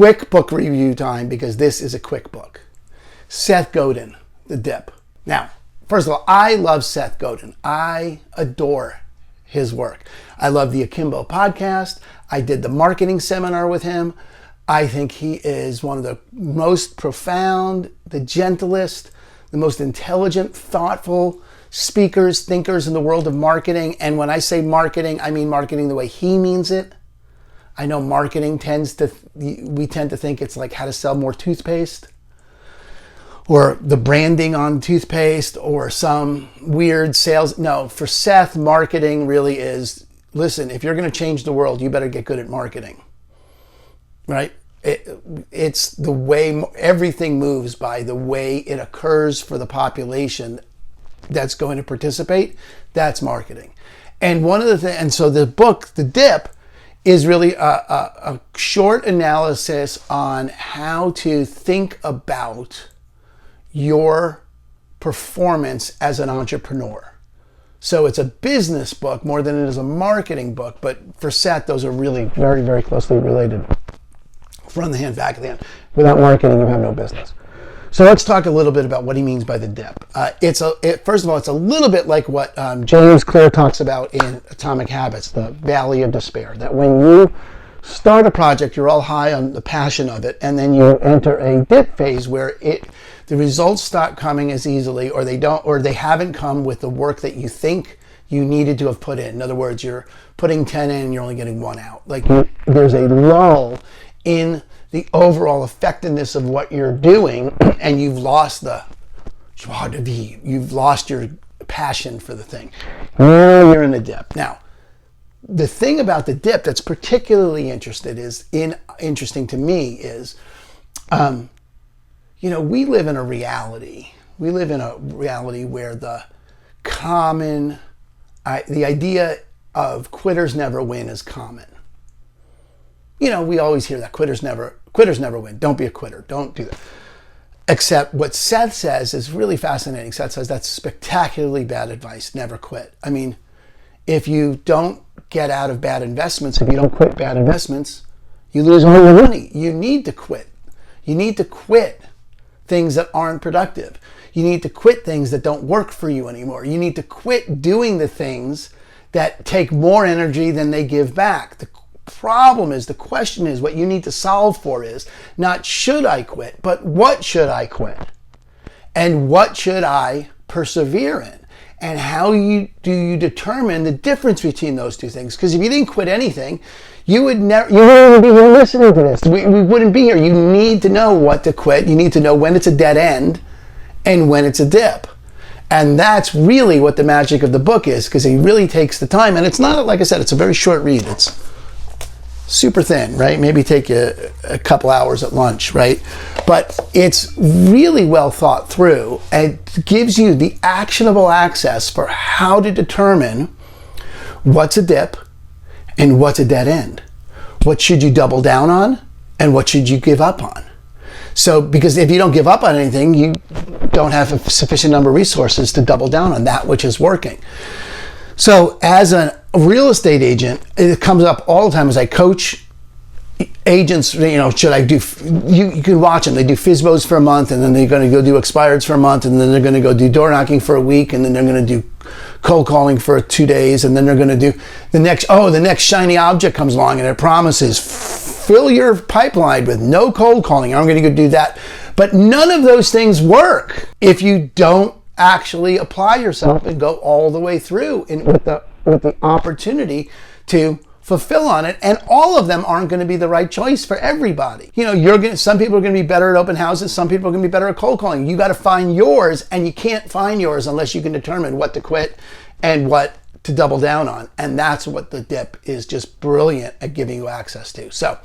quick book review time because this is a quick book. Seth Godin, The Dip. Now, first of all, I love Seth Godin. I adore his work. I love the Akimbo podcast. I did the marketing seminar with him. I think he is one of the most profound, the gentlest, the most intelligent, thoughtful speakers, thinkers in the world of marketing. And when I say marketing, I mean marketing the way he means it. I know marketing we tend to think it's like how to sell more toothpaste, or the branding on toothpaste, or some weird sales. No, for Seth, marketing really is, listen, if you're going to change the world, you better get good at marketing, right? It's the way everything moves, by the way it occurs for the population that's going to participate. That's marketing. And one of the things, and so the book, The Dip, is really a short analysis on how to think about your performance as an entrepreneur. So it's a business book more than it is a marketing book, but for Seth, those are really very, very closely related. Front of the hand, back of the hand. Without marketing, you have no business. So let's talk a little bit about what he means by the dip. First of all, it's a little bit like what James Clear talks about in Atomic Habits, the Valley of Despair. That when you start a project, you're all high on the passion of it, and then you enter a dip phase where the results stop coming as easily, or they haven't come with the work that you think you needed to have put in. In other words, you're putting 10 in and you're only getting 1 out. Like there's a lull in the overall effectiveness of what you're doing, and you've lost the joie de vivre. You've lost your passion for the thing. Now you're in a dip. Now, the thing about the dip that's particularly interesting to me is, we live in a reality. We live in a reality where the idea of quitters never win is common. We always hear that quitters never win. Don't be a quitter. Don't do that. Except what Seth says is really fascinating. Seth says that's spectacularly bad advice. Never quit. I mean, if you don't get out of bad investments, if you don't quit bad investments, you lose all your money. You need to quit. You need to quit things that aren't productive. You need to quit things that don't work for you anymore. You need to quit doing the things that take more energy than they give back. The question is, what you need to solve for is not should I quit, but what should I quit? And what should I persevere in? And how do you determine the difference between those two things? Because if you didn't quit anything, you wouldn't be here listening to this. We wouldn't be here. You need to know what to quit. You need to know when it's a dead end and when it's a dip. And that's really what the magic of the book is, because he really takes the time. And it's not, like I said, it's a very short read. It's super thin, right? Maybe take you a couple hours at lunch, right? But it's really well thought through and gives you the actionable access for how to determine what's a dip and what's a dead end. What should you double down on and what should you give up on? So, because if you don't give up on anything, you don't have a sufficient number of resources to double down on that which is working. So as a real estate agent, it comes up all the time as I coach agents. Should I do, you can watch them. They do FSBOs for a month, and then they're going to go do expireds for a month, and then they're going to go do door knocking for a week, and then they're going to do cold calling for 2 days, and then they're going to do the next shiny object comes along and it promises fill your pipeline with no cold calling. I'm going to go do that. But none of those things work if you don't actually apply yourself and go all the way through with the opportunity to fulfill on it. And all of them aren't going to be the right choice for everybody. Some people are going to be better at open houses. Some people are going to be better at cold calling. You got to find yours, and you can't find yours unless you can determine what to quit and what to double down on. And that's what the dip is just brilliant at giving you access to. So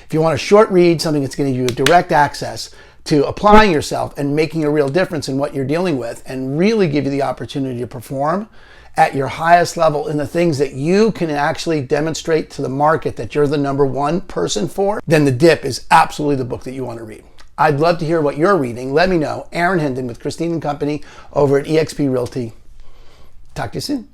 if you want a short read, something that's going to give you direct access to applying yourself and making a real difference in what you're dealing with, and really give you the opportunity to perform at your highest level in the things that you can actually demonstrate to the market that you're the number one person for, then The Dip is absolutely the book that you want to read. I'd love to hear what you're reading. Let me know. Aaron Hendon with Christine & Company over at eXp Realty. Talk to you soon.